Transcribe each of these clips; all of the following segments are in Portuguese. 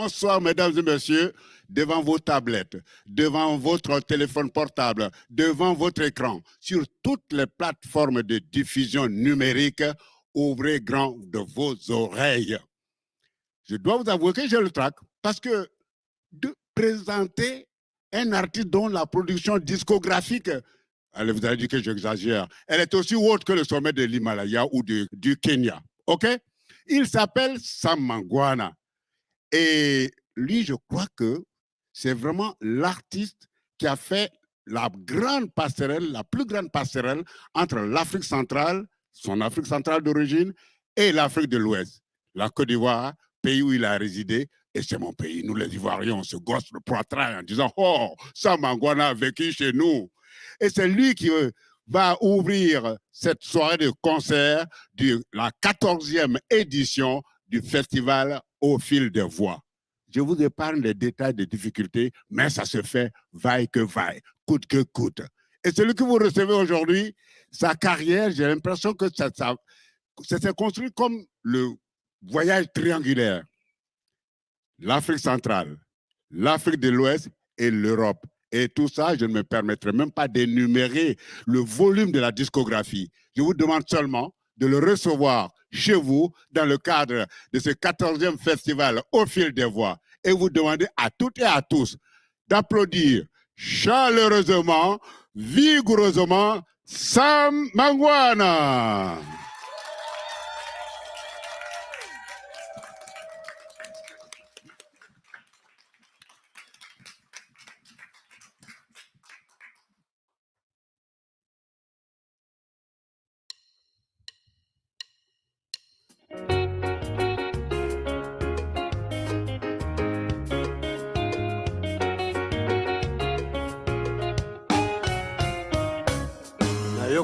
Bonsoir, mesdames et messieurs, devant vos tablettes, devant votre téléphone portable, devant votre écran, sur toutes les plateformes de diffusion numérique, ouvrez grand de vos oreilles. Je dois vous avouer que j'ai le trac parce que de présenter un artiste dont la production discographique, allez, vous allez dire que j'exagère, elle est aussi haute que le sommet de l'Himalaya ou du Kenya. OK? Il s'appelle Sam Mangwana. Et lui, je crois que c'est vraiment l'artiste qui a fait la grande passerelle, la plus grande passerelle entre l'Afrique centrale, son Afrique centrale d'origine, et l'Afrique de l'Ouest. La Côte d'Ivoire, pays où il a résidé, et c'est mon pays. Nous, les Ivoiriens, on se gosse le poitrail en disant « Oh, Sam Mangwana a vécu chez nous ». Et c'est lui qui va ouvrir cette soirée de concert de la 14e édition du festival Au fil des voix. Je vous épargne les détails des difficultés, mais ça se fait vaille que vaille, coûte que coûte. Et celui que vous recevez aujourd'hui, sa carrière, j'ai l'impression que ça s'est construit comme le voyage triangulaire. L'Afrique centrale, l'Afrique de l'Ouest et l'Europe. Et tout ça, je ne me permettrai même pas d'énumérer le volume de la discographie. Je vous demande seulement de le recevoir chez vous dans le cadre de ce 14e festival Au fil des voix. Et vous demandez à toutes et à tous d'applaudir chaleureusement, vigoureusement Sam Mangwana.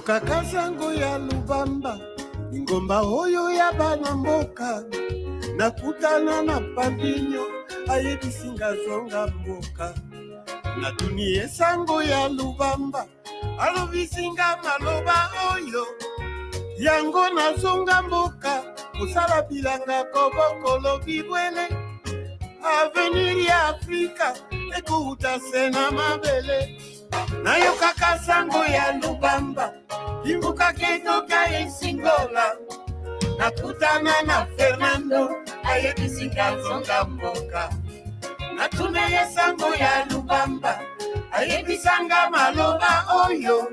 Kaka zango ya Lubamba, ngomba hoyo ya bana mboka, nakutana na Pambinyo, ayebisinga zonga mboka. Natunie sango ya Lubamba, alobisinga maloba oyo, yango na zonga mboka, kusala bilanga kobokolo bibwele, avenir ya Afrika, ekuuta sena mabele. Nayo kaka sango ya Lubamba, imbuka ketoka esingola, nakutana na Fernando, ayebisinga zonga mboka. Natume sango ya Lubamba, ayebisanga maloba oyo,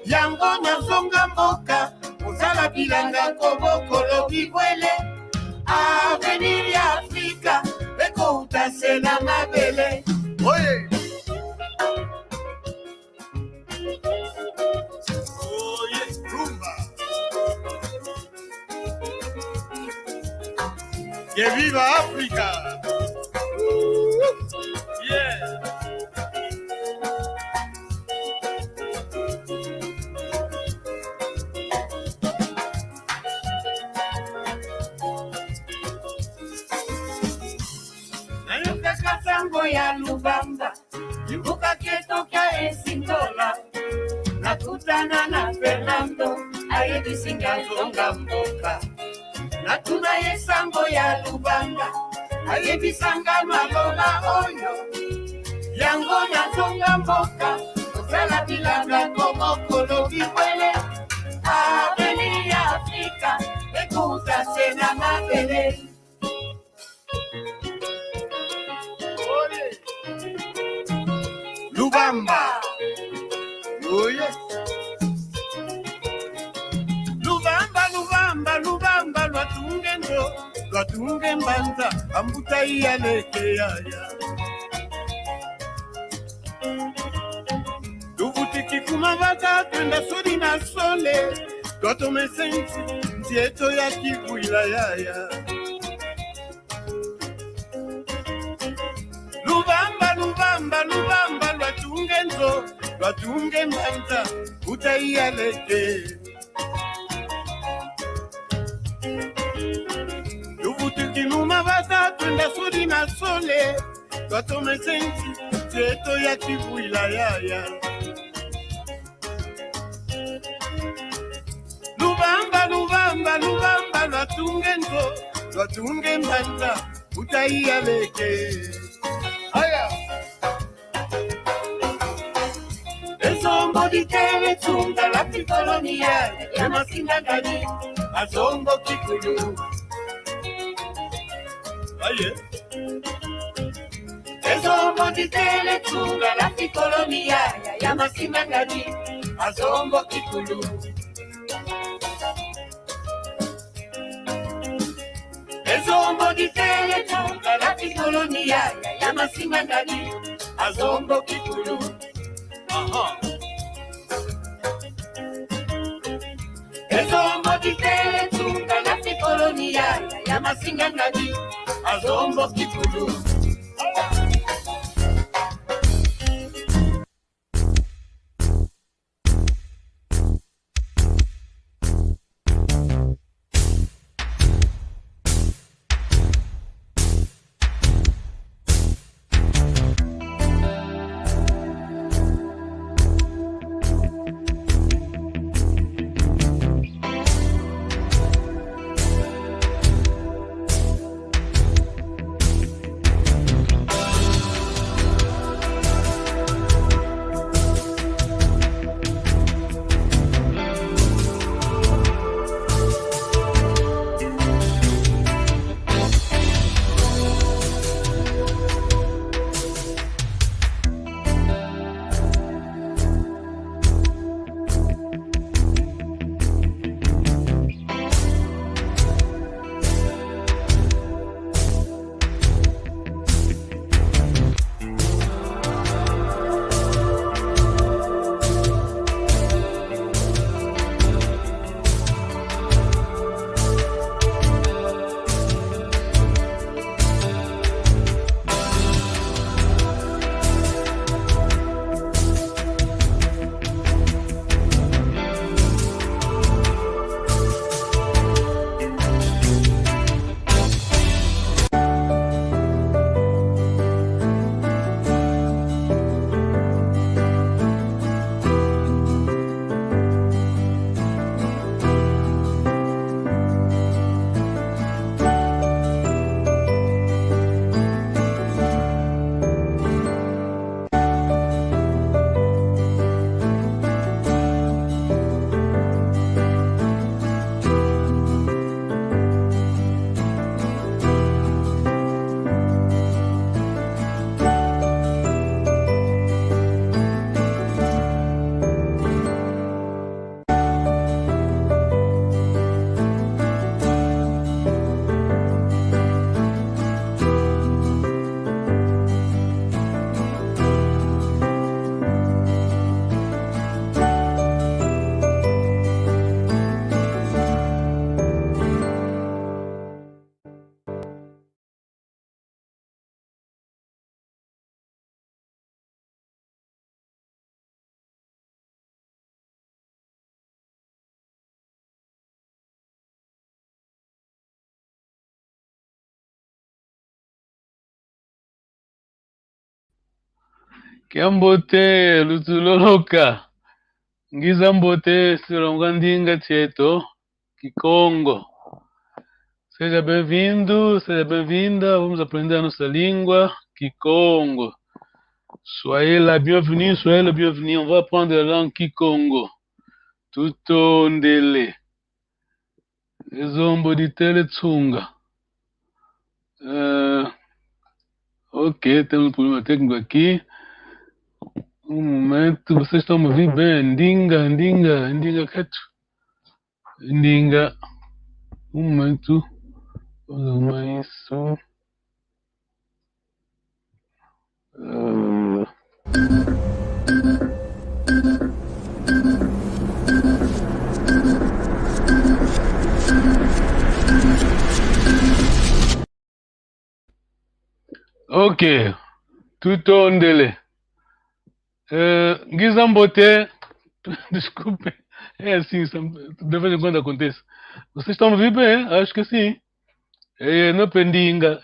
yango na zonga mboka, ozala bilanga kobokolo bibwele, avenir ya Afrika, eko utasela mabele. Oye! Oh yes, rumba. Que viva África. Yeah. Nayoka kasango ya Lubamba, imbuka ketoka esingola. Nakutana na Fernando, ayebisinga zonga mboka. Natuna yesango ya Lubanga, ayebisanga maloba oyo, yango na zonga mboka, ozala bilanga kobokolo bibwele, avenir ya Afrika, ekuta sena mabele. Lubamba. Oh yes. Lubamba, Lubamba, Lubamba, lwatunge ndo, lwatunge mbanza, ambuta iya leke yaya. Lubutiki kumavata, twenda sodi na sole, lwatome sensi, ntieto ya kibuila yaya. Lubamba, Lubamba, Lubamba, lwatunge ndo, lwatunge mbanza, utaiya leke. Lubutuki numavata, twenda sodi na sole, lwatome sensi, tieto ya kibuila yaya. Lubamba, Lubamba, Lubamba, lwatunge ndo, lwatunge mbanza, utai aveke. Aya. Ezombo di tele tunga la picolonia, ya masinga gani, azombo kikulu. Aye. Ezombo di tele tunga la picolonia, ya masinga gani, azombo kikulu. Ezombo di tele tunga la picolonia, ya masinga gani, azombo kikulu. Ezombo di tele tunga la picolonia, ya masinga gani, azombo kikulu. Kiambote lutuloloka ngiza mbote silonga ndinga cheto Kikongo. Seja bem-vindo, seja bem-vinda. Vamos aprender a nossa língua Kikongo. Soyez la bienvenue, soyez le bienvenu. On va apprendre la langue Kikongo. Tutondele. Ezombo di tele tsunga. Ok, temos um problema técnico aqui. Um momento, vocês estão me ouvindo bem? Ndinga, quieto. Ndinga. Um momento. Vamos arrumar isso. Ok. Tutondele. Gizambote. Desculpe. É assim, de vez em quando acontece. Vocês estão me ouvindo bem? Acho que sim. Não é Ndinga.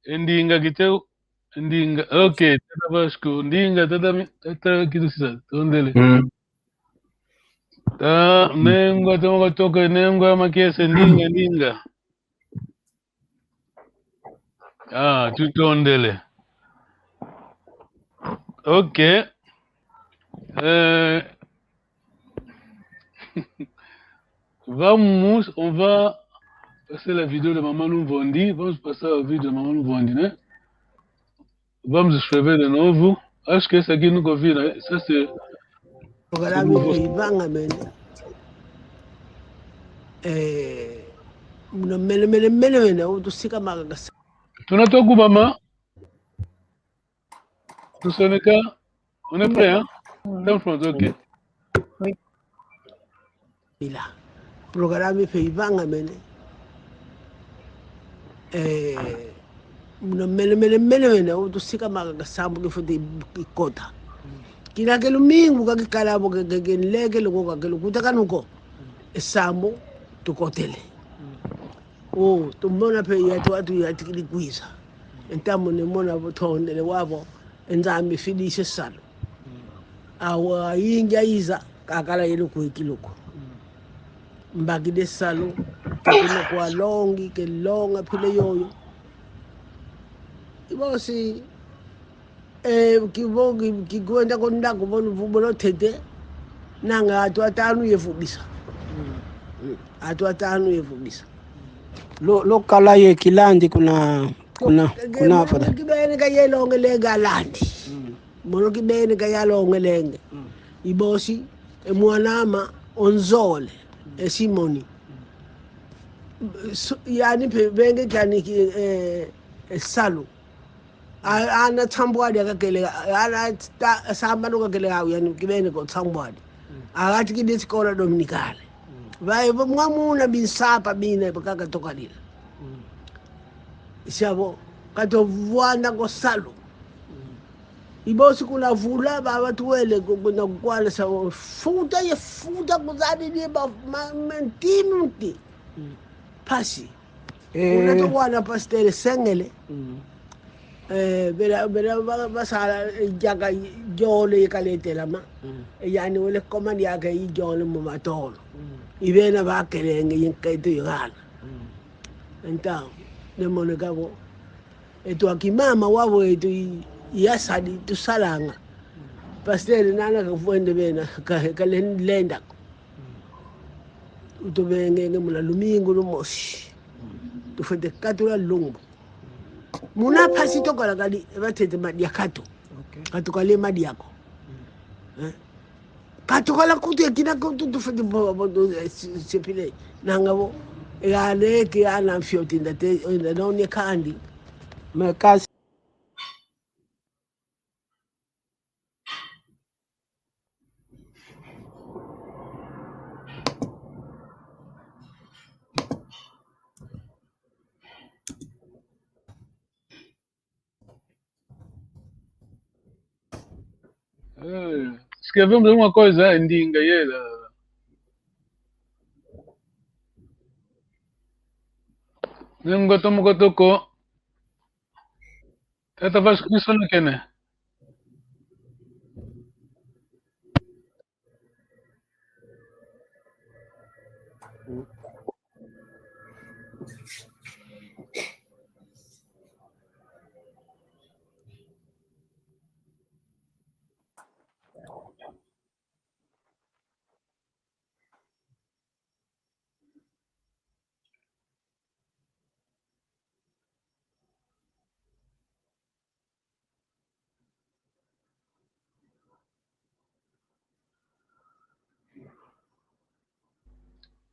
Ndinga que teu. Ndinga. Ok. Vasco. Ndinga. Tá aqui do cidade. Tondele. Tá. Nenga. Tamo toca. Nenga. Maquia. Ndinga. Ah, tutondele. Ok. Vamos, on va passer la vidéo de Maman Nouvondi. Vamos passer la vidéo de Maman Nouvondi, né? Vamos escrever de novo. Acho que esse aqui nunca ouvi, né? Ça, c'est... Programmi Feivanga mene. Muna mene utusika magagasa. Tunatoka Kubama. Tusonika. On est prêt, hein? Time front, ok. Ila. Programmi Feivanga mene. Muna mene utusika magagasa mbuke futi ikota. Kila ke lumingu ka kikalabo ke nleke lo ka ke lukuta kanuko. Esambo tukotele. Oh, tumbona pe yatu watu yatikilikwisa. Entamo nemona bothondele wabo enzambi filishe salo. Awa yinja iza kakala yelo kuikiloko. Mbagi de salo kekino kwa longi ke longa pile yoyo. Ibosi kikwenda konda kubona vubono tete nanga atwatanu yefubisa. Atwatanu yefubisa. Lo kala ye kilandi kuna fada Kibene ka yelonge lega landi. Mono kibene ka yalonge lenge. Ibosi emwanama onzole esimoni. Yani benge kani salu. Ana tambwadi akakele ana samba no kakele awu yani kibene ko tambwadi. Agati kidisi kola dominikale. Vai mwamuna binsapa bine bakaka tokalila. Siabo kato vuanda ko salu. Ibosi kuna vula baba tuwele kuna kwala sa futa kuzadi ni ba mentinuti. Pasi. Kuna to wana pastel sengele. Bera basala jaga jole kalete lama. Yani wale komandi yake i jole mu matolo. Ibena ba kelenge yinkaito yigala. Então, nemone gabo. Eto akimama wabo eto yasadi tusalanga. Pastel nana kafuende bena kalenda. Utobenge mula lumingo lumoshi. Tufete katula lungu. Muna pasito kola kali batete madiakato. Kato kale madiako. Kato kala kutu kina kutu tufete bo sepile nangabo ya leke ana fioti ndate ndone kandi. mekasi Escrevemos alguma coisa em Dingayeira. Ngotoko. Tata vas isso não quer, né?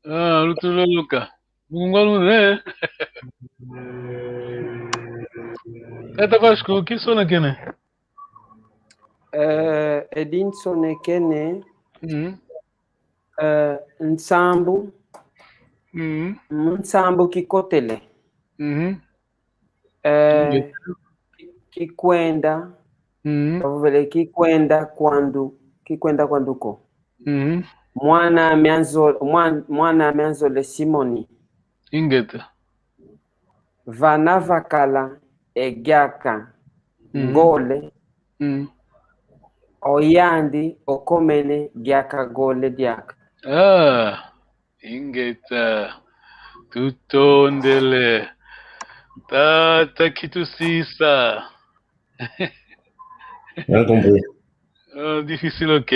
Ah, Lutuluca. Mungolo, né? Tata Vasco, que sono aqui, né? Edinson Ekene nsambu nsambu kikotele kikwenda vile kikwenda kwanduko mwana ameanzo le Simoni Ingeta vana vakala egyaka ngole oyandi okomene gyaka gole dyaka. Ah, Ingeta tutondele Tata Kitusisa. Bien compris. Difficile, ok.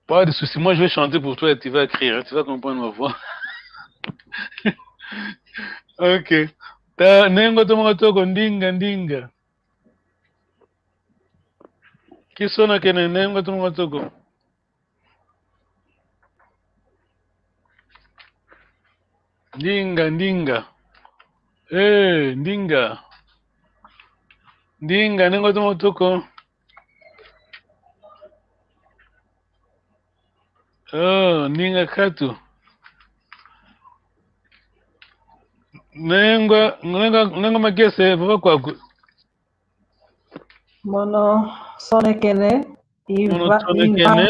Pas de soucis. Moi, je vais chanter pour toi et tu vas écrire. Tu vas comprendre ma voix. Ok. Nengo tomo toko ndinga ndinga. Kisona kene nengo tomo toko. Ndinga ndinga. Ndinga. Ndinga nengo tomo toko. Ndinga katu. Nengo magese baba kwaku. Mono sonekene. Mono sonekene.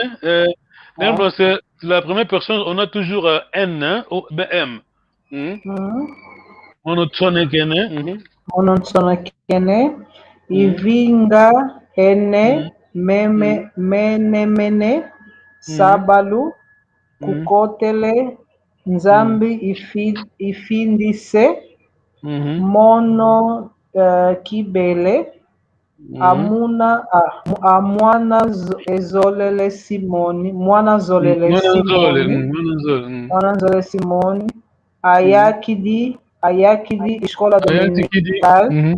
Nengo c'est la première personne, on a toujours N, hein, ou M. Mono sonekene. Mono sonekene. Ivinga ene meme mene sabalu kukotele nzambi ifindise mono kibele amwana ezolele simoni mwana zolele simoni ayakidi escola dominical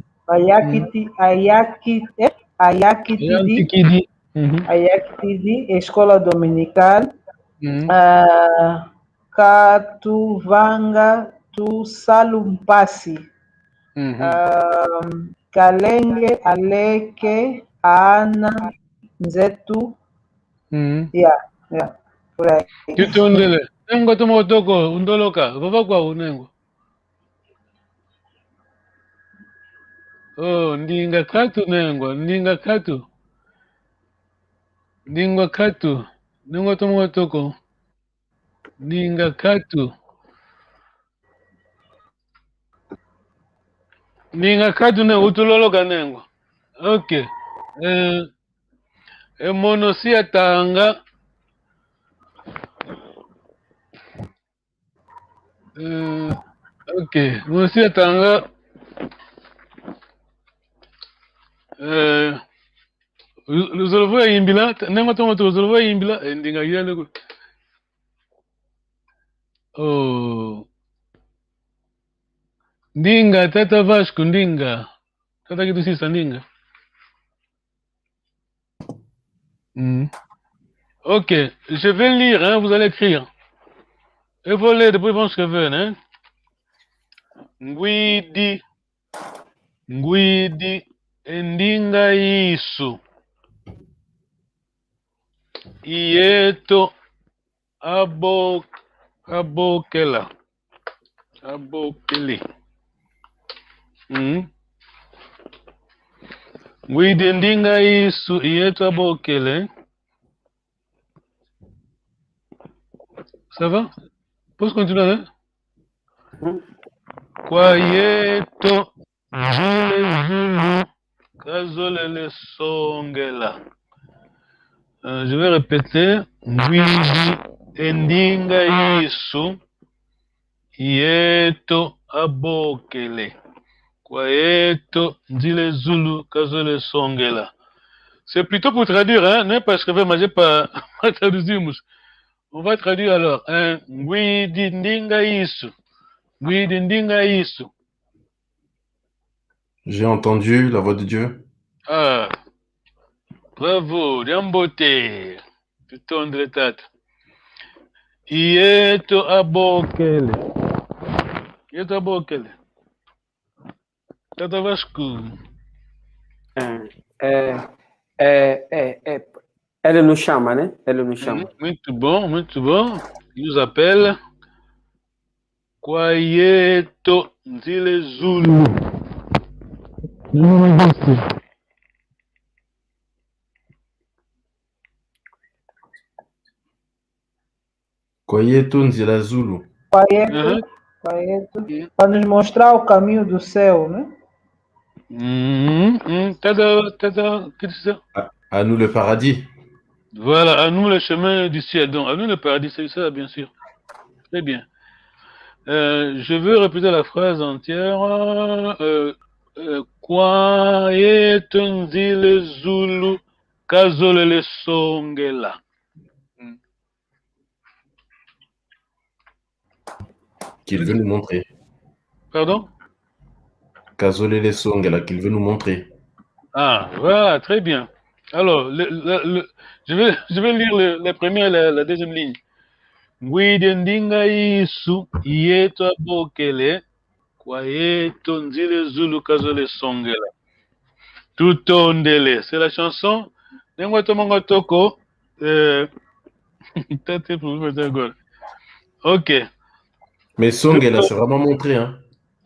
ayakidi escola dominical katuvanga tu salumpasi kalenge aleke ana nzetu Kitundele. Nengo tomo toko undoloka. Baba kwa unengo. Ndinga katu nengo. Ndinga katu. Ndinga katu. Nengo tomo toko. Ndinga katu. Ndinga katu ne utuloloka nengo. Okay. Monosia tanga. Okay. Monosia tanga. Luzolovo yimbila. Nengo tomo to luzolovo yimbila. Ndinga yale. Ndinga tata Vasco ndinga. Tata Kitusisa ndinga. Ok, je vais lire, hein, vous allez écrire. Et vous allez depuis vos cheveux, hein. Nguidi endinga isu. Ieto abokela. Abokeli. Nguidi endinga isu ieto abokele. Ça va? Posso continuar, né? Kwayeto Zulu Kazolele Songela. Je vais répéter. Nguidi endinga isu Ieto abokele. Kwayeto Zile Zulu Kazole Songela. C'est plutôt pour traduire, hein? Non, parce que j'ai pas traduit. On va traduire alors. Nguidi ndinga isu. Nguidi ndinga isu. J'ai entendu la voix de Dieu. Ah. Bravo, Diambote. Tutondre tata. Ieto abokele. Ieto abokele. Tata Vasco. Elle nous chama, né? Elle nous chama. Muito bom, muito bom. Il nous appelle Kwayeto Nzile Zulu. Kwayeto Nzila Zulu. Kwayeto. Para nos mostrar o caminho do céu, né? À nous le paradis. Voilà, à nous le chemin du ciel. Donc, à nous le paradis, c'est ça, bien sûr. Très bien. Je veux répéter la phrase entière. Kwaetunzile Zulu Kazolele Songela. Qu'il veut nous montrer. Pardon? Kazolele Songela, qu'il veut nous montrer. Ah, voilà, très bien. Alors, je vais lire la première et la deuxième ligne. Ngwidendinga isu yeto abokele kwa yeto nzile Zulu Kazole Songela. Tutondele. C'est la chanson. Toko. Ok. Mais Songela, c'est vraiment montré, hein.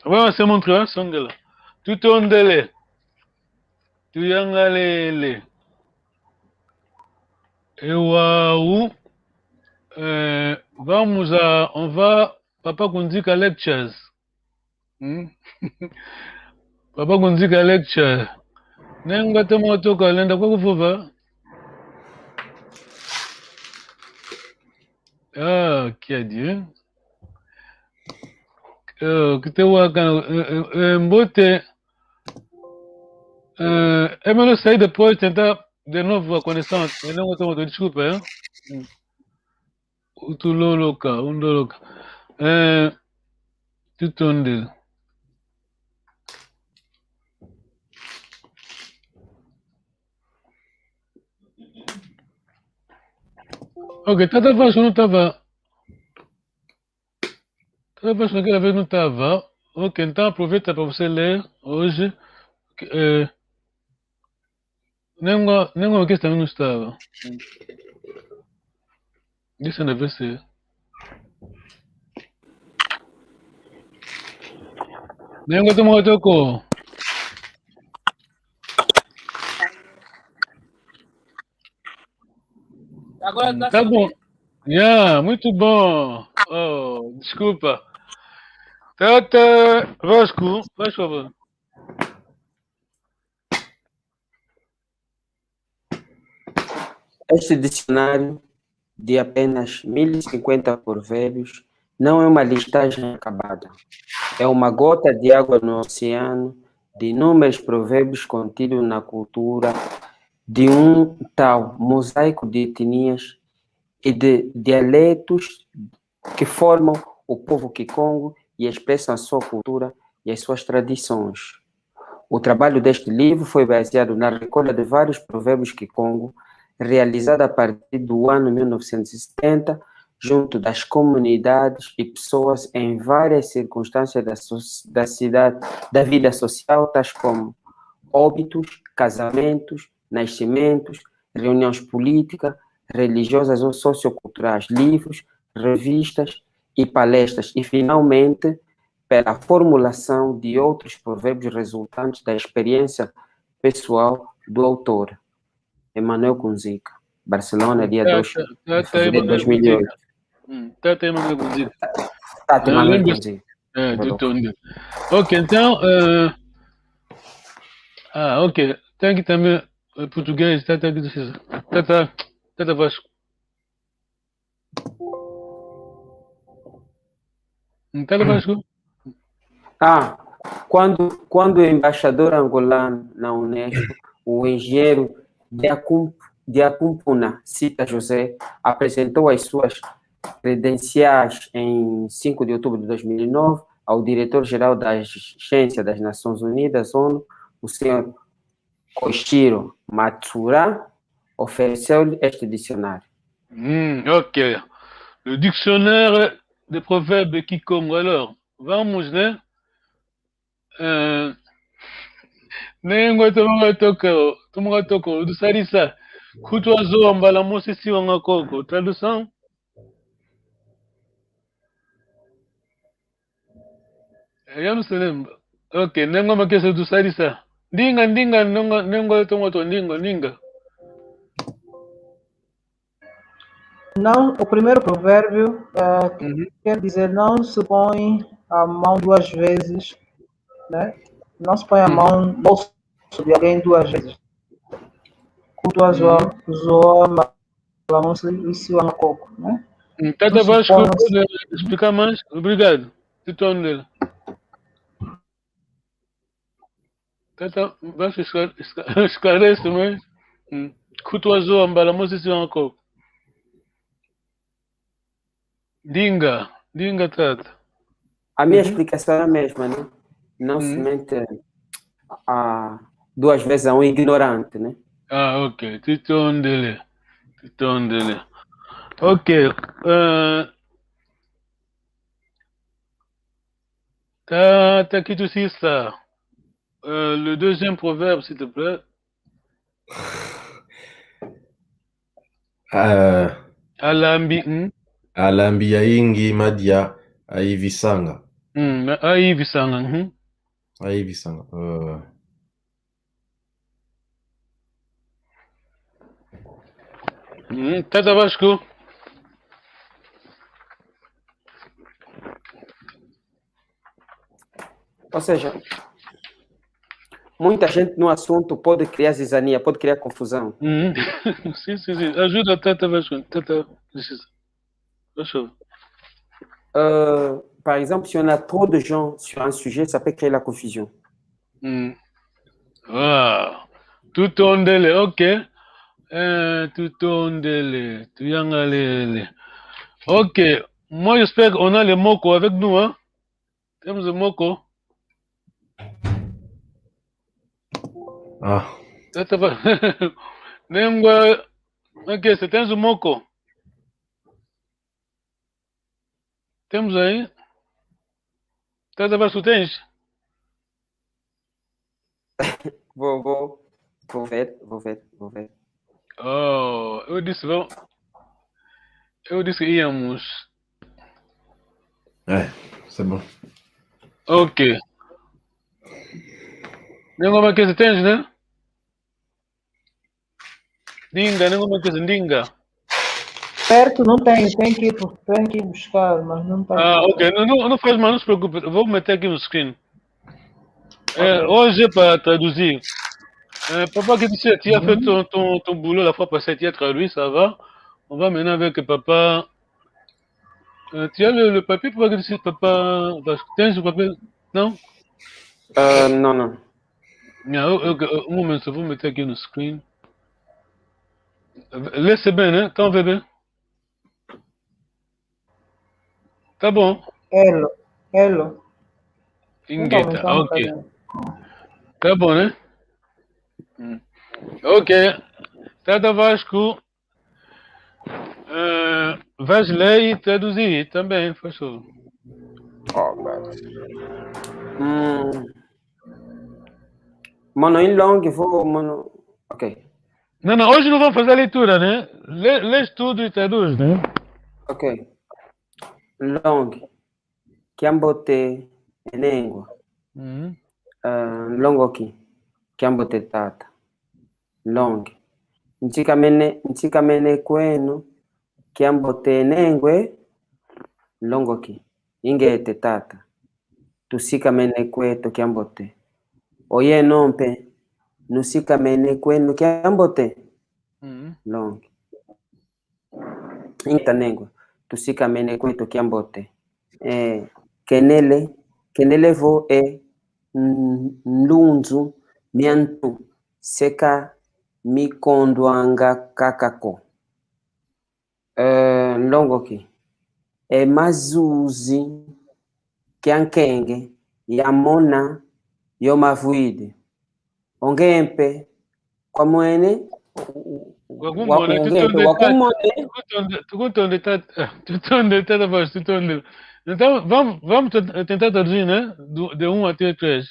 Ouais, c'est montré, hein, Songela. Tutondele. Tuyangalele. Ewaou. On va, Papa Kunzika Lectures. Papa Kunzika Lecture. Nenga tomo toka lenda kwa kufuva. Ah, qui a dit? Kite waka mbote. Emelo saí depois tentar de novo a conexão. Não estou desculpa, hein? Utuloloka, undoloka. Tutonde. Ok, tata Vasco não estava. Tata Vasco naquela vez não estava. Ok, então aproveita para você ler hoje. Nenhuma questão também não estava. Isso deve ser. Nenhuma tomou tocou. Agora Tá bom. Yeah, muito bom. Oh, desculpa. Tata Vasco, faz favor. Este dicionário de apenas 1050 provérbios não é uma listagem acabada. É uma gota de água no oceano de inúmeros provérbios contidos na cultura de um tal mosaico de etnias e de dialetos que formam o povo Kikongo e expressam a sua cultura e as suas tradições. O trabalho deste livro foi baseado na recolha de vários provérbios Kikongo, realizada a partir do ano 1970, junto das comunidades e pessoas em várias circunstâncias da vida social, tais como óbitos, casamentos, nascimentos, reuniões políticas, religiosas ou socioculturais, livros, revistas e palestras, e, finalmente, pela formulação de outros provérbios resultantes da experiência pessoal do autor. Emmanuel Kunzika, Barcelona, dia 2 de fevereiro de 2008. Tata Emmanuel Kunzika. Tata Emmanuel Kunzika. Ok, então... ok. Tem que também português. Tata Vasco. Tata Vasco? Quando o embaixador angolano na Unesco, o engenheiro Diacumpuna Cita José, apresentou as suas credenciais em 5 de outubro de 2009 ao diretor-geral da Agência das Nações Unidas, ONU, o senhor Koichiro Matsura, ofereceu-lhe este dicionário. Ok. Le dictionnaire des proverbes Kikongo. Alors, vamos, né? Nengo tomonga toko, do sarisa. Kutwa zo mbala mosisi wanga koko. Tradução? Eu não se lembra. Ok, nengo makesa do sarisa. Ndinga, nengo tomoto, ndinga. Não, o primeiro provérbio quer dizer não se põe a mão duas vezes, né? Não se põe a mão no bolso de alguém duas vezes. Culto zoa, malamusi, isso é uma coco, né? Tata Vasco, pode explicar mais? Obrigado. Tutondele. Tata, basi esclarece, mas. Kutuazo ambala Moses encore. Dinga, tata. A minha explicação é a mesma, né? Não se mente duas vezes a um ignorante, né? Ah, ok. Tutondele. Ok. T'as qui aussi ça? Le deuxième proverbe, s'il te plaît. Alambi. Alambi ya ingi madia aivisanga. Aivisanga. Aivisanga. Tata Vasco. Ou seja, muita gente no assunto pode criar zizania, pode criar confusão. Sim. Ajuda a Tata Vasco. Tata, precisa. Par exemple, si on a trop de gens sur un sujet, ça peut créer la confusion. Tutondele, ok. Tutondele, tuyangalele. Ok, moi j'espère qu'on a les mocos avec nous, hein. Temos les mocos. Tata va. Nengwa. Ok, c'est un moco. Temos aí. Tata Vasco, tens? Vou ver. Oh, eu disse que íamos. C'est bon. Ok. Nenhuma coisa tens, né? Nenhuma coisa, dinga. Perto não tem que ir buscar, mas não tem. Ok, não faz mal, não se preocupe. Vou meter aqui no screen. Hoje é para traduzir. Papa qui dit tu as fait ton boulot la fois passée, tu as traduit, ça va. On va maintenant avec papa. Tu as le papier, papa qui dit papa. Tens le papier? Non? Non. Un moment, je vais mettre aqui no screen. Laisse bien, hein? Quand veut bien. Tá bom. Hello. Ingueta, ok. Tá bom, né? Ok. Tata Vasco. Vais ler e traduzir também, faz favor. Mano, em long, mano. Ok. Não, hoje não vamos fazer a leitura, né? Lês tudo e traduz, né? Ok. Long. Kiambote língua. Longo aqui. Kiambote tata. Long. Nchikamene kwenu. Kiambote nengwe. Longo aqui. Ingete tata. Tusikamene kwetu kiambote. Oye nompe. Nusikamene kwenu kiambote. Long. Ingeta nengwe. Tusikamene kwetu kiambote. Kenele vo nlunzu miantu seka mikondwanga kakako. Longo ki. Mazuzi kiankenge yamona yomavuide. Ongempe kwa mwene Tutonde. Então, vamos tentar traduzir, né? De 1 até 3.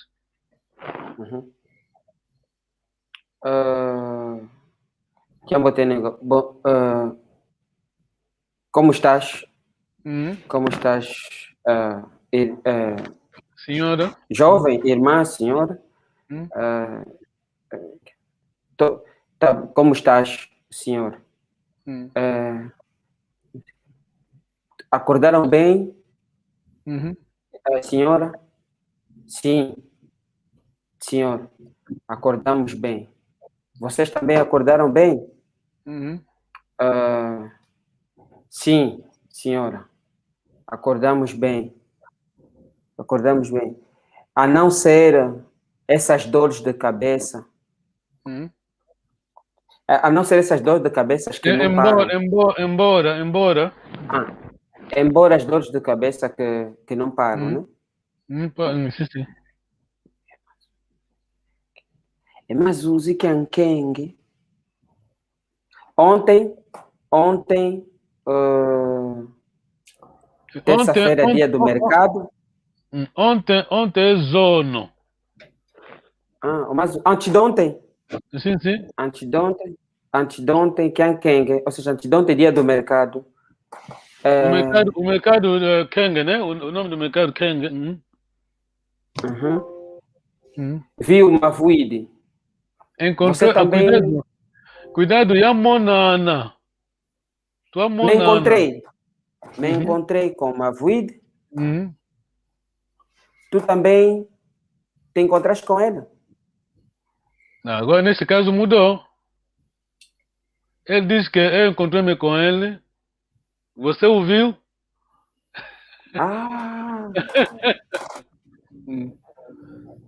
Como estás? Como estás, senhora? Jovem, irmã, senhora? Como estás, senhor? Acordaram bem? Senhora? Sim, senhor. Acordamos bem. Vocês também acordaram bem? Sim, senhora. Acordamos bem. Acordamos bem. A não ser essas dores de cabeça, a não ser essas dores de cabeça que não param. Embora. Embora as dores de cabeça que não param, né? Sim, sim. É mais o Zikiankeng. Ontem, terça-feira, dia do mercado. Ontem é Zono. Mas antes de ontem? Sim, sim. Antes de ontem, Kiankeng, ou seja, antes de ontem, dia do mercado. O mercado Keng, né? O nome do mercado Keng. Viu uma Mavuide. Encontrei, Você também... Cuidado, e a Monana. Me encontrei com uma Mavuide. Tu também te encontraste com ela? Agora, nesse caso, mudou. Ele disse que eu encontrei-me com ele. Você ouviu?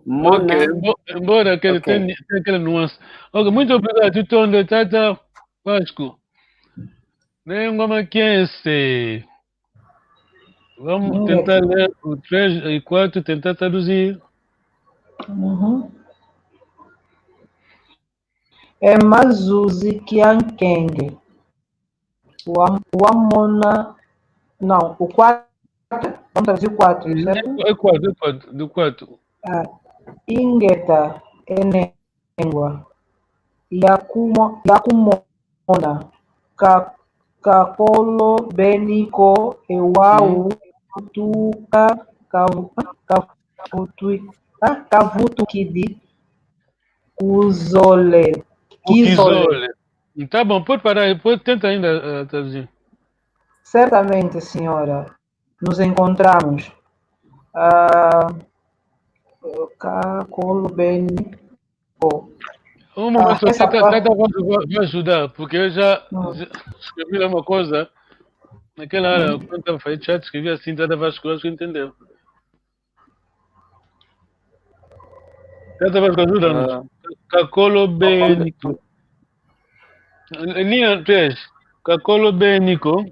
Ok, embora que ele tenha aquela nuance. Ok, muito obrigado, Titondo, Tata Vasco. Nem como que é esse? Vamos tentar ler o 3 e 4, tentar traduzir. É Mazuzi Kiankeng. O Amona. Não, o 4. Vamos traduzir o 4, certo? É 4, do 4. Ingeta Enengwa. Yakumona. Kakolo Beniko Ewau Tuka Kavutukidi Kuzole. Kizole. Tá bom, pode parar, pode tentar ainda traduzir. Certamente, senhora, nos encontramos. Kakolo Beniko. Um momento, vai ajudar, porque eu já escrevi uma coisa. Naquela hora, quando estava fazendo chat, escrevi assim, Tata Vasco, acho que entendeu. Tata Vasco, ajuda-nos. Kakolo Beniko. Linha 3. Kakolo Beniko.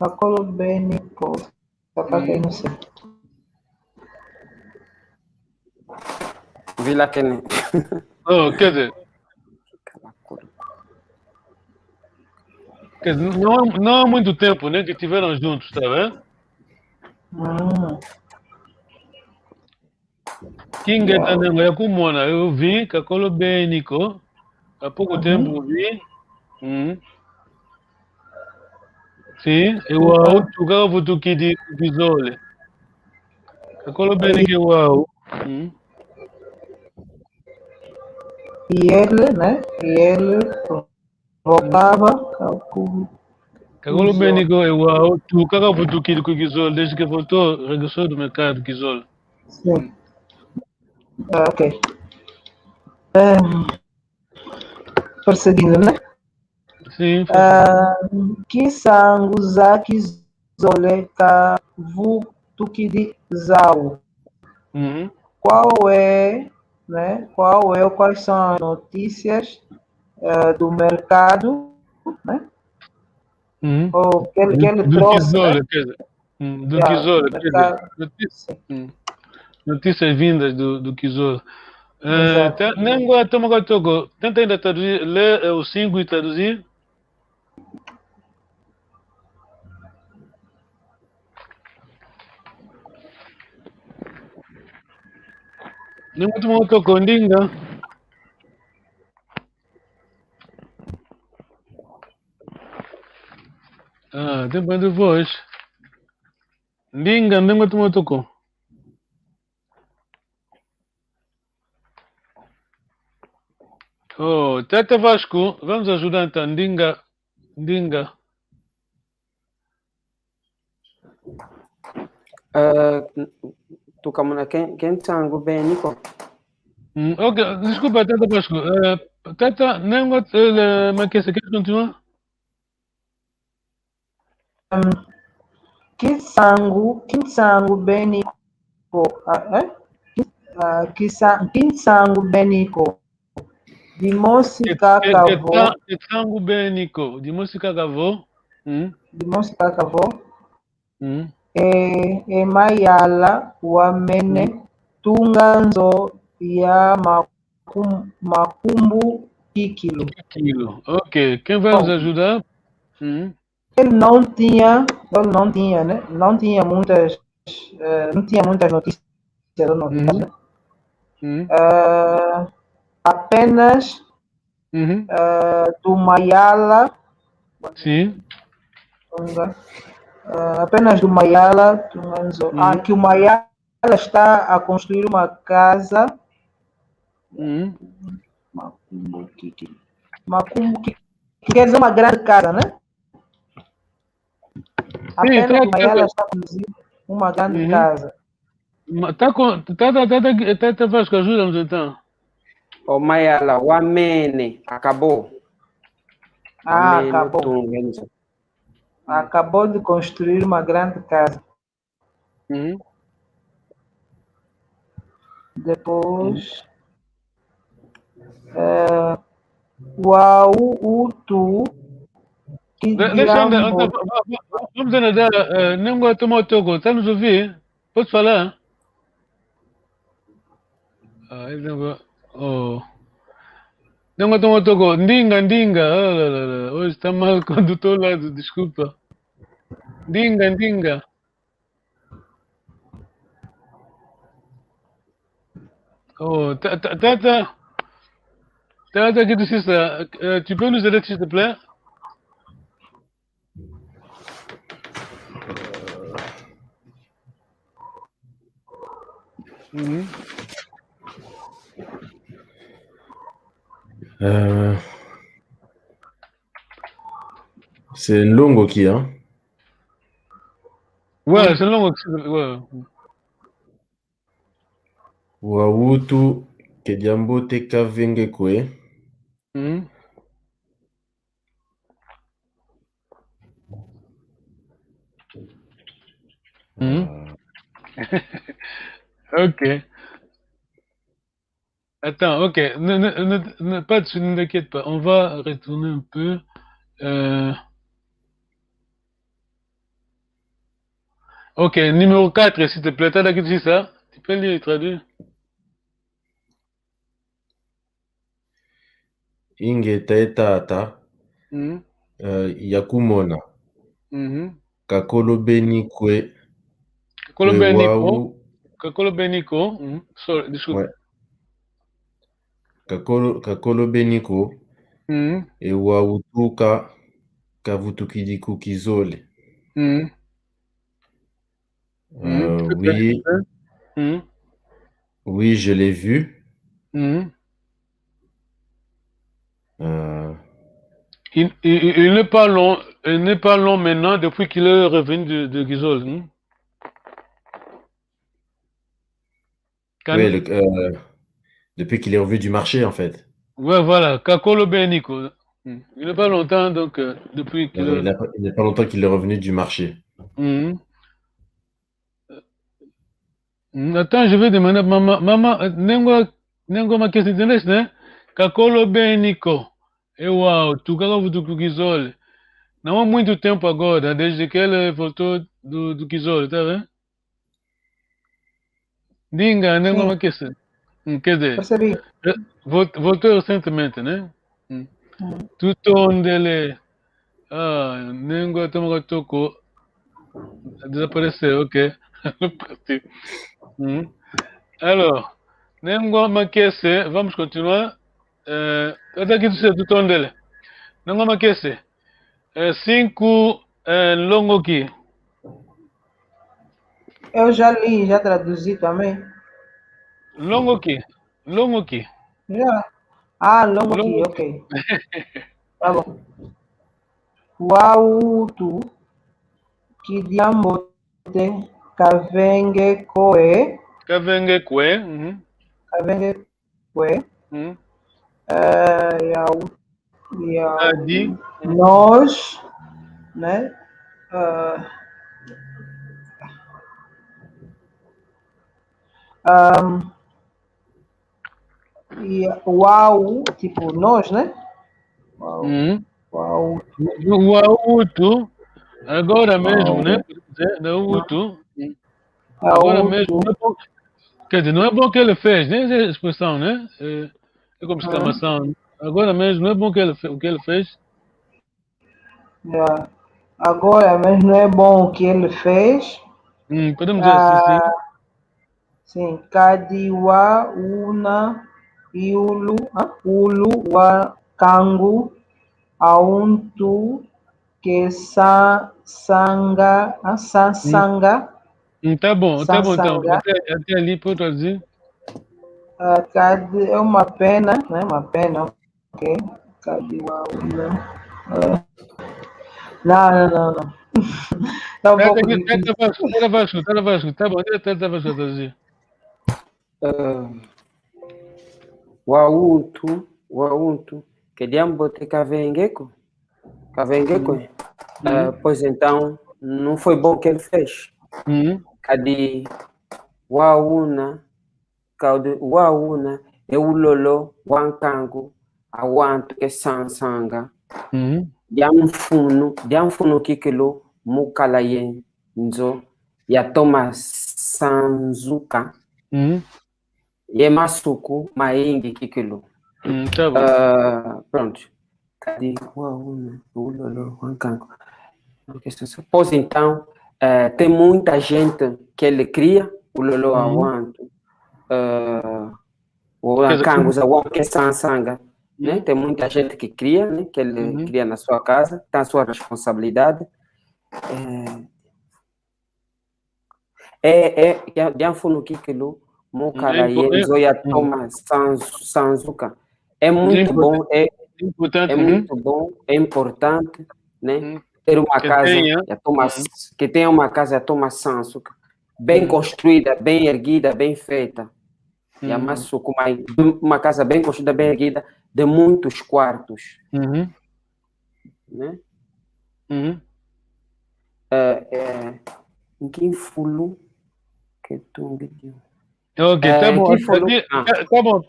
Kakolo Beniko. Não sei. Vila Kene. Quer dizer, não há muito tempo, né, que estiveram juntos, tá vendo? Kinga Tanengo Yakumona, eu vi Kakolo Beniko, há pouco tempo eu vi. Sim, eu jogava do Kizole. Kakolo Beniko eu E ele, né? Voltava Kakolo Beniko eu jogava do Kizole, desde que voltou, regressou do mercado Kizole. Sim. Ok. Prosseguindo, né? Sim. Kisanguzaki Zole Kavutukidi Zau. Quais são as notícias do mercado, né? Ou que ele trouxe, Kizole, né? quer dizer. Do Kizole, quer dizer. Notícias vindas do Kizole. Tenta ainda traduzir, ler o 5 e traduzir. Não muito muito condinga. Tem bando de voz. Ndinga, não muito muito com. Tata Vasco, vamos ajudar então. Ndinga. Tu kamuna quem sangue bem, Nico? Ok, desculpa, Tata Pasco. Tata, nem gosto mas quer continuar? Kinsangu Beniko. Kinsangu Beniko. De música cavô. Kitsangu Beniko, de música cavô. De música cavô. Hum. E Mayala Wamene Tunganzo ya Macumbu Kikilo. Ok, quem vai nos ajudar? Ele não tinha, né? Não tinha muitas notícias ou novidades. Apenas do Mayala. Sim. Apenas do Mayala, que o Mayala está a construir uma casa. Macumbu Kikilo. Macumbu Kikilo. Quer dizer uma grande casa, né? Apenas o Mayala está produzindo uma grande casa. Tata Vasco, ajuda-nos então. O Mayala, o Amene, acabou. Acabou. Acabou de construir uma grande casa. Depois, o Autu. Vamos analisar, não gosto de tomar o toco, está nos ouvir? Pode falar? Ele não vai. Não gosto de tomar o toco, ndinga. Hoje está mal o condutor lá, desculpa. Ndinga. Tata, qu'est-ce que c'est ça? Tu peux nous aider, s'il te plaît? C'est Longo qui, hein? Ouais, c'est Longo qui. Ouais. Wautu Kediambote Kavenge Kwe. Ok. Attends, ok. Ne t'inquiète pas. On va retourner un peu. Ok, numéro 4, s'il te plaît. T'as la question, ça? Tu peux lire et traduire? Inge Taetata. Yakumona. Kakolo Benikwe. Kakolo Beniko. Sorry, disculpe. Ouais. Kakolo Beniko. Et Wautuka Kavutukidiku Kizole. Oui. Oui, je l'ai vu. Il n'est pas long maintenant depuis qu'il est revenu de Gizol. Oui, depuis qu'il est revenu du marché, en fait. Ouais, voilà, Kakolo Beniko. Il n'est pas longtemps, donc, depuis qu'il Il n'est pas longtemps qu'il est revenu du marché. Attends, je vais demander à maman, nengo ma question ne? Kakolo Beniko. Uau, tu acabou do Kizole. Não há muito tempo agora, desde que ele voltou do Kizole, tá vendo? Dinga, nengo ma question. Quer dizer, percebi. Voltou recentemente, né? Tudo onde ele. Nengo toma toco. Desapareceu, ok. Alors, nengo ma question, vamos continuar. Até aqui do onde ele. Nengo ma question. 5 longo aqui. Eu já li, já traduzi também. Longo aqui. Já. Longo aqui, ok. Tá bom. Wautu Kidiambote Kavenge Kwe. Kavenge Kwe. Kavenge Ué. Hum. E a Adi. nós, né? E uau, tipo nós, né? Uau, Hum. uau. O Auto, agora mesmo, Uau. né? Da Auto. A Agora mesmo, outro. não é bom, quer dizer, não é bom que ele fez, nem essa expressão, né? É como exclamação. Agora mesmo, não é bom que o que ele fez. Yeah. Agora, mas não é bom o que ele fez. Podemos dizer assim, sim. Sim, Kadiwa, Una, Iulu, Ulu, Wakangu, Auntu, que Sanga, Sansanga, Tá bom, então. Sansanga. Até ali para traduzir. É uma pena, né? Uma pena, ok? Kadiwa, Una. Não. Tá um pouco difícil. Tá Vasco, tá bom, tá Vasco a traduzir. Wautu, que diambote Cavengeko? Pois então, não foi bom o que ele fez. Cadi Wauna, Eulolo, Wankango, Awanto, que Sansanga, Diamfuno Kikelo, Mukalayen, Nzo, Yatoma Sanzuka, Yemasuku, Maingi Kikelo. Tá bom. Pronto. Cadê? Ulolo, Wankango. Pois então, tem muita gente que ele cria, o Lolo Awanto, o Wankango, o Wanke Sansanga, né? Tem muita gente que cria, né? Que ele cria na sua casa, tem a sua responsabilidade. Dianfuno Kikelu, Mokalaye, Zoya Thomas, Sanzuka. É muito bom, importante, muito bom, é importante, né? Ter uma casa que tenha uma casa Thomas Sanzuka, bem construída, bem erguida, bem feita. Uma casa bem construída, bem erguida, de muitos quartos, né? Em que fulu que tu vídeo. Ok, tá bom. Tá bom.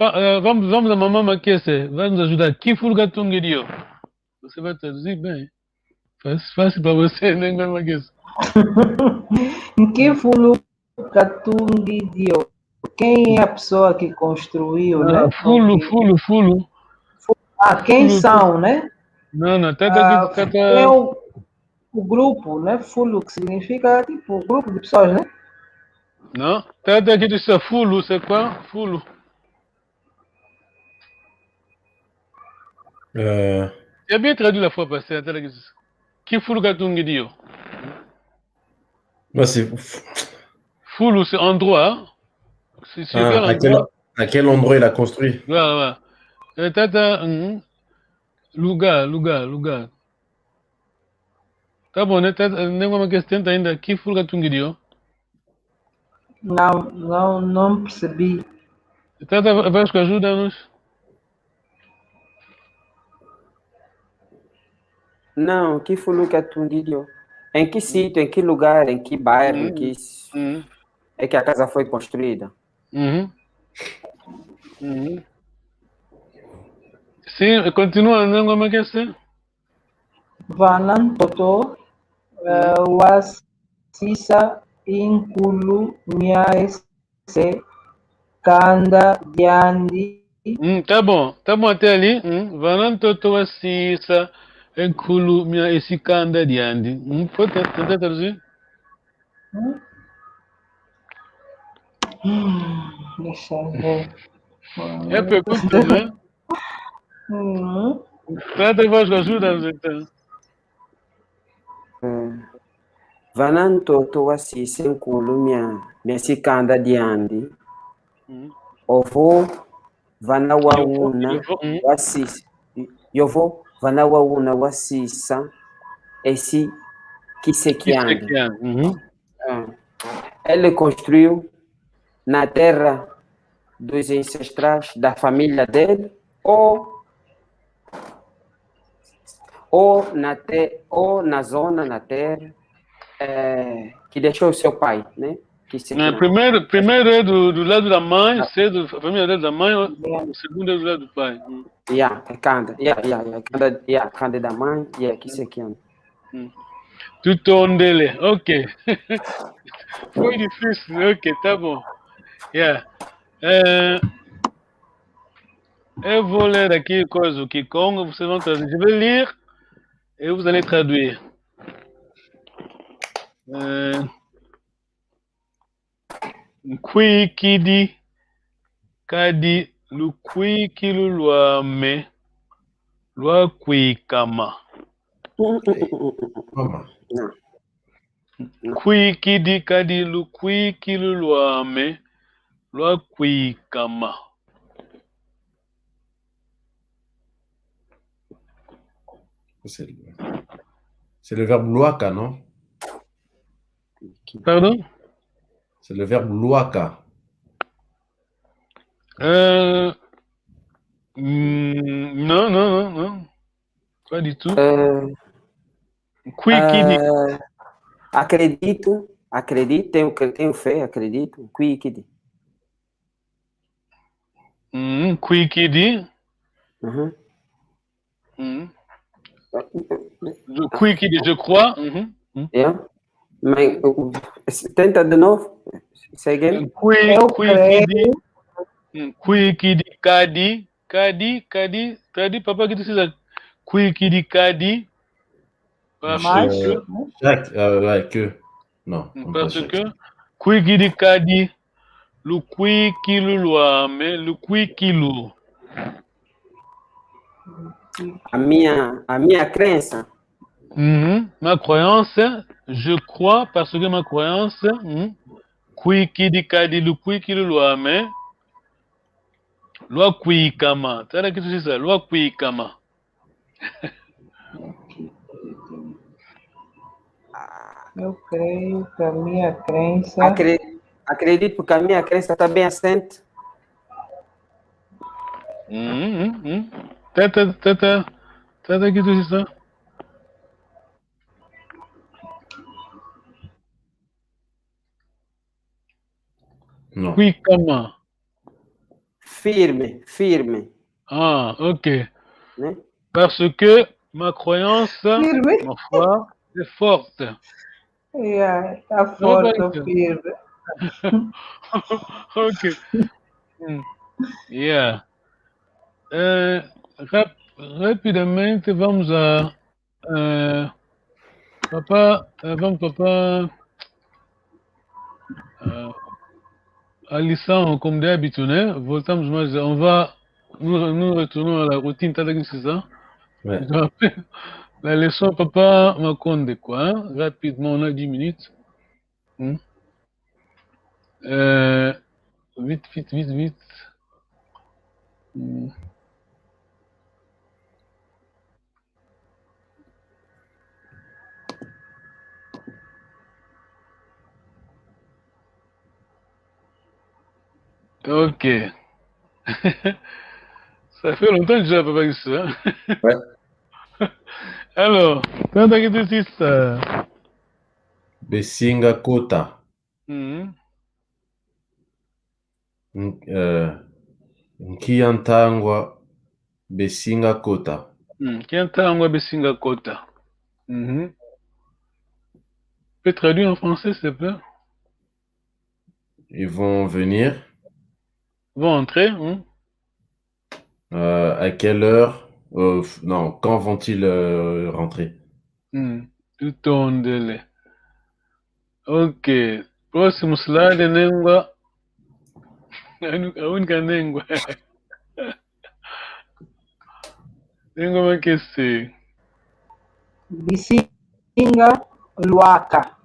Vamos a mamãe aquecer. Vamos ajudar. Que fulga tungirio? Você vai traduzir bem. Fácil para você, nem vai aquecer. Em que fulu Katungidio? Quem é a pessoa que construiu, né? Fulo. Quem são, né? Não, tá aqui. É o grupo, né? Fulo, que significa, tipo, grupo de pessoas, né? Não, tá aqui de fulo, c'est quoi? Fulo. J'ai bien traduit la fois passée. Qui fulo Katungidio? C'est... Fulo, c'est endroit. C'est quel endroit? À quel endroit il a construit? Voilà. Lugar. Tá bom, né? Nenhuma questão ainda. Que fulga tungidio? Não percebi. Vasco, ajuda-nos. Não, que fuluca tungidio? Em que sítio, em que lugar, em que bairro, é que a casa foi construída? Sim, continua, nenhuma questão. Vanan Toto, Wasisa Inkulu Miaese Kanda Diandi. Tá bom até ali. Vanan Toto Wasisa Inkulu Miaese Kanda Diandi. Pode tentar traduzir? Deixa eu ver. É pergunta, né? Trata Vasco, ajuda-nos então. Vananto to wasisi nkulu mia sikanda diandi. Ovo vana wauna wasisi. Yovo vana wauna wasisa esse Kisekiandi. Ele construiu na terra dos ancestrais da família dele ou na zona, na terra, que deixou o seu pai, né? Que se Primeiro é do lado da mãe, a família dele da mãe, o segundo é do lado do pai. Canda da mãe, que se aqui. Tudo dele, ok. Foi difícil, ok, tá bom. Eu vou ler aqui coisa do Kikongo, vocês vão traduzir. Je vais lire et vous allez traduire. Nkwi kidi kadi lukwi kilu lwa me lwa kwi kama. Nkwi kidi kadi lukwi kilu lwa me lwa kwi kama. C'est le verbe luaka, non? Pardon? C'est le verbe luaka. Non. Pas du tout. Acredito, tenho fé, acredito. Quikidi. Quikidi. Quikidi, je crois. Mas tenta de novo. Segue. Quikidi kadi. Papa que disse quikidi kadi. Mas, que. Non. Parce que quikidi kadi. Le quikilu luame, le quikilu. A minha crença. Ma croyance, je crois parce que ma croyance, quikidi kadi le quikilu luame, loi quikama. Tu as qu'est-ce que c'est ça? Loi quikama. eu creio que a minha crença... Acredito que a minha crença está bem assente. Tata, que tu dis ça? Non. Oui, comment? Firme. Ah, ok. Né? Parce que ma croyance, Firme? ma foi, est forte. Está forte, firme. Ok. Rapidamente vamos a a lição como de hábito, né? Voltamos mais, nous retournons à la routine, t'as dit c'est ça? Ouais. La leçon, papa Makonde, quoi, hein? Rapidement, on a 10 minutes. Vite. Ok. Ça fait longtemps que j'ai pas vu ça. Ouais. Alors, quand t'as dit ça? Besinga Kota. Nkiantangwa Besinga Kota. Nkiantangwa Besinga Kota. Tu peux traduire en français, s'il te plaît? Ils vont venir. Ils vont entrer. À quelle heure? Non, quand vont-ils rentrer? Tout on délai. Ok. Próximo slide, Nengwa. A única Nengwa. Nengwa Makese. Bisinga Luaka.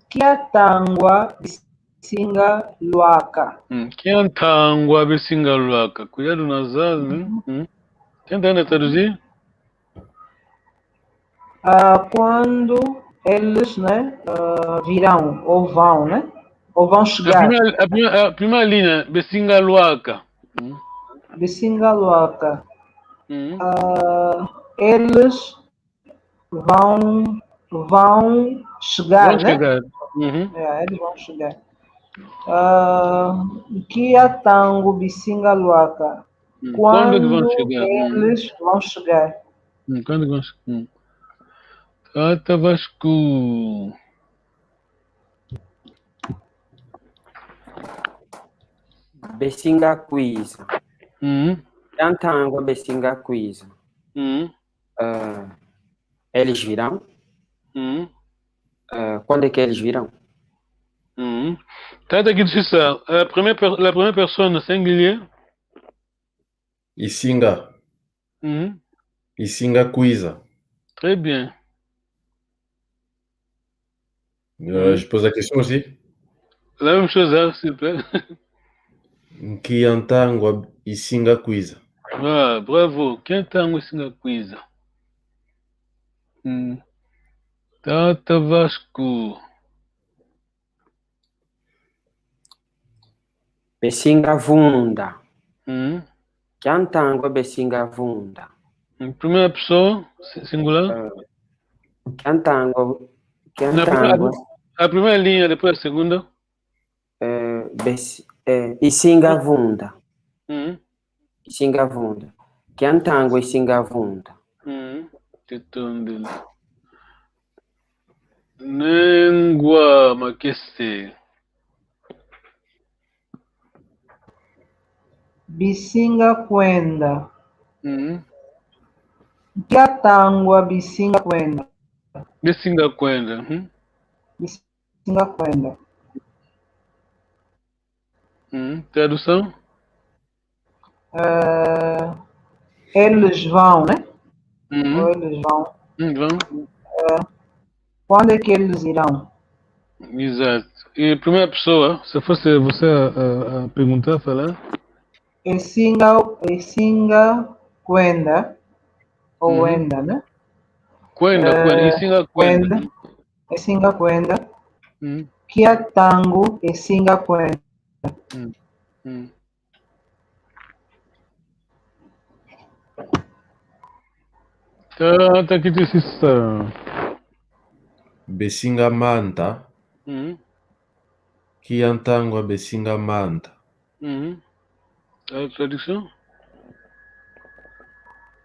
Kiatangwa Bisinga Luaka. Kiatangwa Bisinga Luaka. Cuidado nasal, né? Tenta traduzir? Quando eles, né, virão ou vão, né? ou vão A chegar? primeira linha, Besinga Luaca. Besinga Luaca. Hum. Eles vão chegar, Vamos né? chegar. Uhum. Eles vão chegar. Kia Tango Bisinga Luaca. Quando é que vão Quando chegar? eles vão chegar? Quando é que vão chegar? Tata Vasco. Besinga Quiz. Uhum. Cantangua Besinga Quiz. Uhum. Eles virão? Uhum. Quando é que eles virão? Uhum. Tata que disse ça. La première personne singulier. Isinga. Uhum. Isinga Quiza. Très bien. Je pose la question aussi. La même chose, hein, s'il te plaît. Kiantangwa Isinga Quiza. Ah, bravo. Quem tango singa quiz? Tata Vasco. Besinga Vunda. Uhum. Cantangua Besinga Vunda. Primeira pessoa, singular. Cantangua. A primeira linha, depois a segunda. Isinga Vunda. Uhum. Isinga Vunda. Cantangua Isinga Vunda. Titondele. Nengua Makese. Bisinga Kwenda. Uhum. Kia Tangua Bisinga Kwenda. Besinga Kwenda. Bisinga Kwenda. Tradução? Eles vão, né? Uhum. Ou eles vão. Vão. Quando é que eles irão? Exato. E primeira pessoa, se fosse você a perguntar, falar. Esinga Kwenda. Ou Wenda, né? Kwenda. Isinga Kwenda. Esinga Kwenda. Uhum. Kia Tango Esinga Kwenda. Tá aqui disse isso. Besinga Manta. Kiantangwa Besinga Manta. A tradução?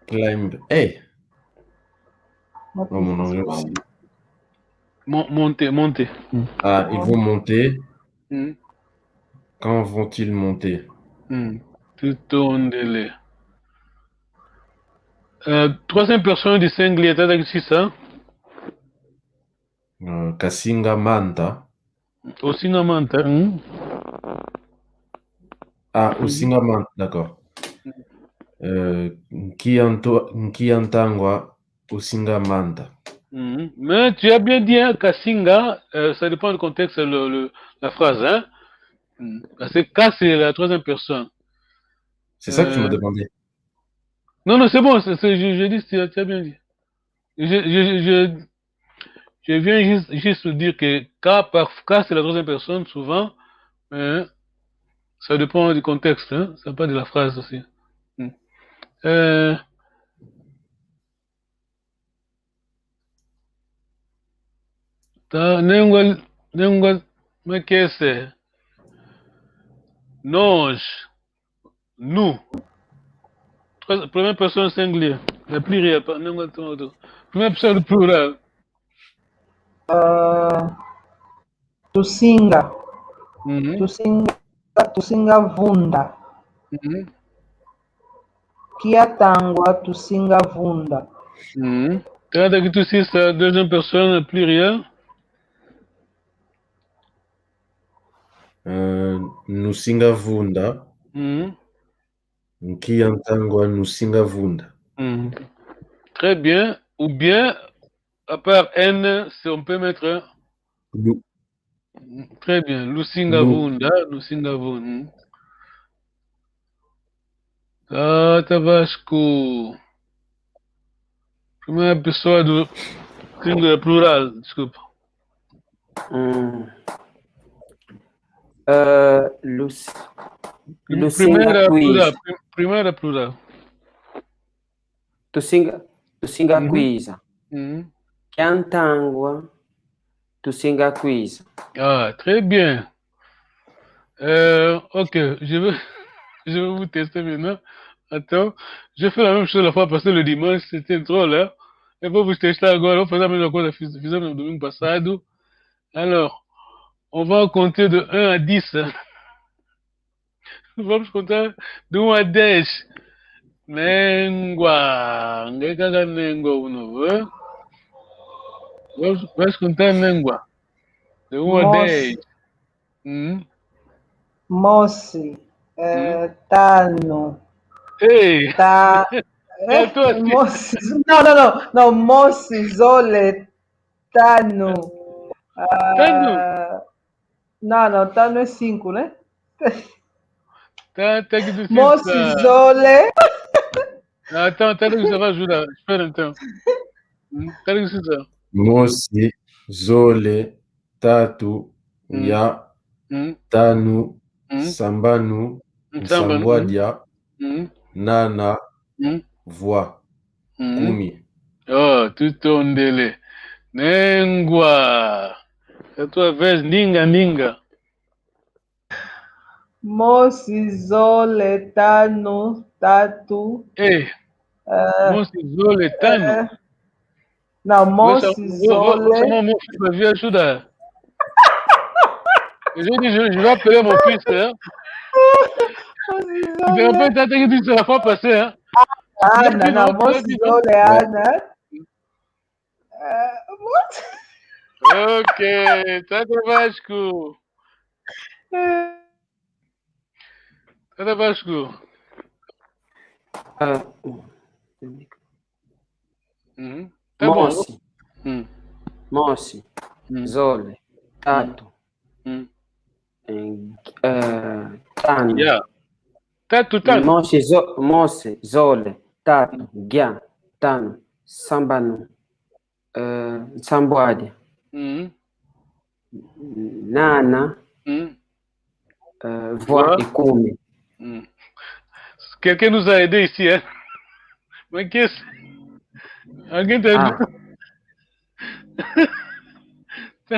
Climb. Hey! Oh, mon anglais aussi. Monter. Ah, ils vont monter. Quand vont-ils monter? Titondele. Troisième personne du singulier, t'as dit ça? Kasinga Manta. Osinga Manta. Ah, Osinga Manta, d'accord. Kiantangwa Osinga Manta. Mais tu as bien dit, hein, Kasinga, ça dépend du contexte, la phrase. Hein? Parce que Ka, c'est la troisième personne. C'est ça que tu m'as demandé. Non, c'est bon, je dis, tu as bien dit. Je viens juste dire que K, c'est la troisième personne, souvent, mais ça dépend du contexte, hein? Ça pas de la phrase aussi. Nengwa Makese. Noj. Nous. Première personne singulière. Le pluriel. Première personne pluriel. Tusinga. Tusinga Vunda. Kia Tangua Tusinga Vunda. Quand tu sais ça, deuxième personne pluriel. Nusinga Vunda. Kiantangwa Nusinga Vunda. Très bien. Ou bien, à part N, si on peut mettre. Lu. Très bien. Lusinga Vunda. Lusinga Vunda. Tata Vasco. Primeira pessoa do singular plural, desculpa. Lucinga Quiza. Primeira plural. Tusinga Quiza. Mhm. Kiantangwa. Tusinga Quiza. Ah, très bien. Ok, je vais vous tester maintenant. Attends, je fais la même chose la fois passée le dimanche, c'était drôle, hein? Eu vou vos testar agora, vou fazer a mesma coisa que fizemos no domingo passado. Alors, on va compter de 1 à 10. Hein? Vamos contar de 1 à 10. Nengua. Ngekaka nengua uno, hein? Vamos contar nengua. De 1 à 10. Mosi. Tano. Ei! É, tô assim. não, Mosi Zole Tano. Tano? Não, Tano é 5, né? Tá que difícil. Mosi Zole. Attends, que ça va ajudar. Espera então. Tá difícil. Mosi, Zole, Tatu, Ya, Tanu, Sambanu, Nsambwadia, Nana, Voix, Kumi. Oh, tutondele. Nengua. É a tua vez, ninga. Mosi Zole Tano Tatu. Ei! Mosi Zole Tano? Não, Mosi Zole. Vou chamar meu filho para vir ajudar. Je vais appeler mon fils, hein? De repente, t'as dit que ça va pas passer, hein? Ana, não, Mosi Zole Ana. Ok, tá de Vasco. Tá de Vasco. Tá Mosi. bom. Mosi. Zole. Tatu. Tano. Yeah. Tatu. Mosi, Zole, Tatu, Gya, Tano, Sambanu, Nsambwadia, Nana, Voix et Kumi. Quelqu'un nous a aidé ici, hein? Mais qu'est-ce? Alguém t'a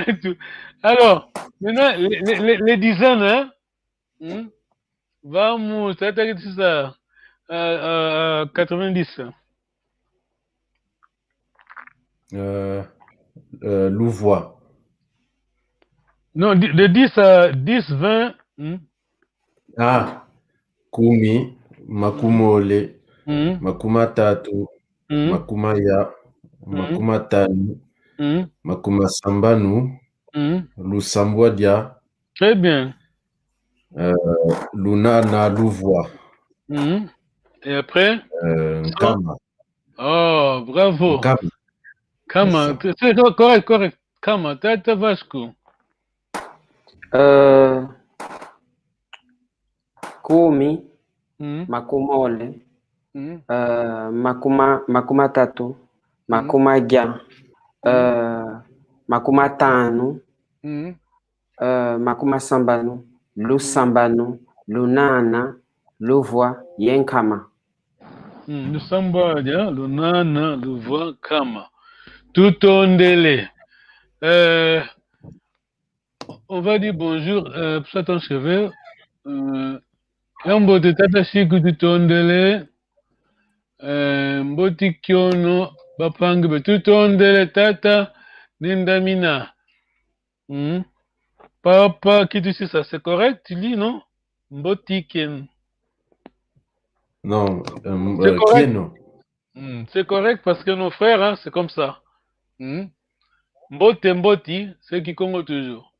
aidé? Alors, maintenant, les dizaines, hein? Vamos, ça t'a dit ça? 90. Louvois. Non, de 10 à 10, 20. Kumi, Makumole, Makuma Tatu, Makuma Ya, Makuma Tanu, Makuma Sambanu, Lusambwadia. Très bien. Lunana Louvois. Et après? Kama. Oh, bravo. Kama. C'est correct. Kama, t'as Vasco. Kumi, Makumole, Makuma Tatu, Makuma Gya, Makuma Tanu, Makuma Sambanu, Lusambanu, Lunana, Louvois, Yenkama. Lusambwadia, Lunana, Louvois, Kama. Tutondele. On va dire bonjour pour ton cheveu. Mbote tata shiku tutondele. Mboti kiono bapangi betutondele tata nindamina. Papa qui dit ça, c'est correct, tu lis, non? Mboti kien. Non, c'est correct. Kieno. C'est correct parce que nos frères, hein, c'est comme ça. Mboti, c'est Kikongo toujours.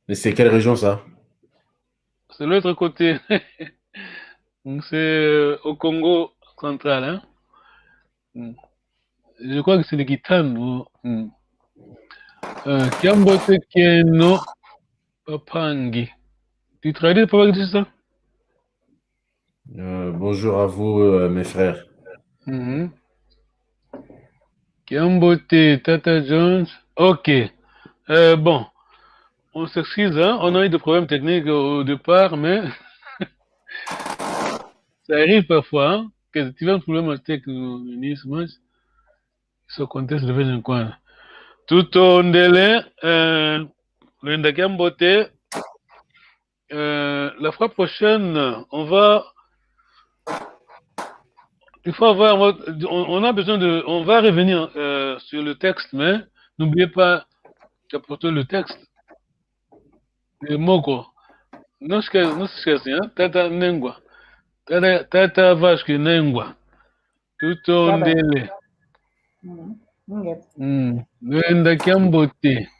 Mais c'est quelle région ça? C'est l'autre côté. C'est au Congo central. Hein? Je crois que c'est le Kitano. Kiambote Kieno Papangi. Tu traduis pas que ça? Bonjour à vous, mes frères. Kiambote Tata Jones. Ok. Bon. on s'excuse, hein? On a eu des problèmes techniques au départ, mais ça arrive parfois, hein? Que tivemos problemas técnicos no início, mas isso acontece de vez em quando. Tudo ndele, Linda Gambote, la fois prochaine, il faut avoir, on a besoin de, on va revenir sur le texte, mais n'oubliez pas d'apporter le texte. Le moko. Não se esquece, hein? Tata Nengua. Tata Vasco Nengua. Tudo ndele. Ninguém. Linda Gambote.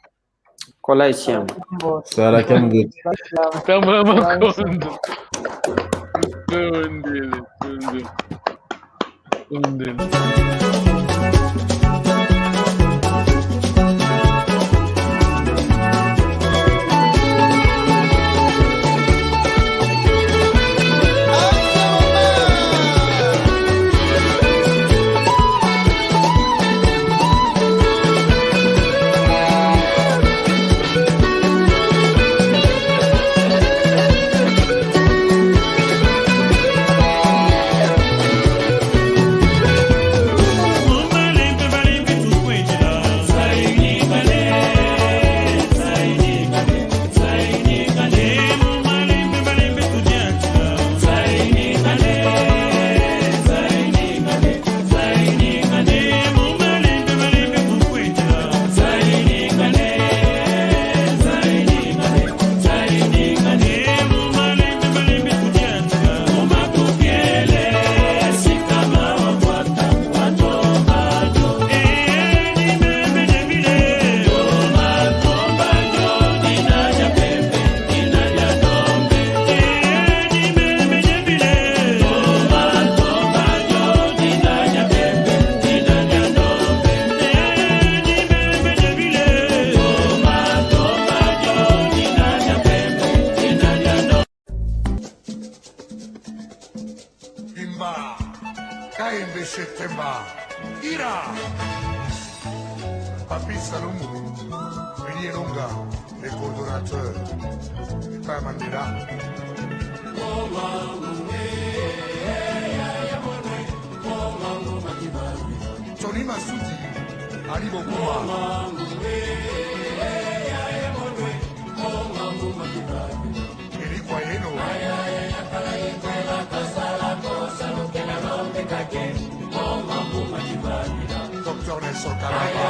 Colaisiam. Sala Kambote. Tama Makondo. Tudo ndele. Papi Salomon, Willy Longa, les coordonnateurs, Père Mandela. Tony Massoudi, Ali Bokuma. Eric Wayeno. Dr. Nelson Kalaba.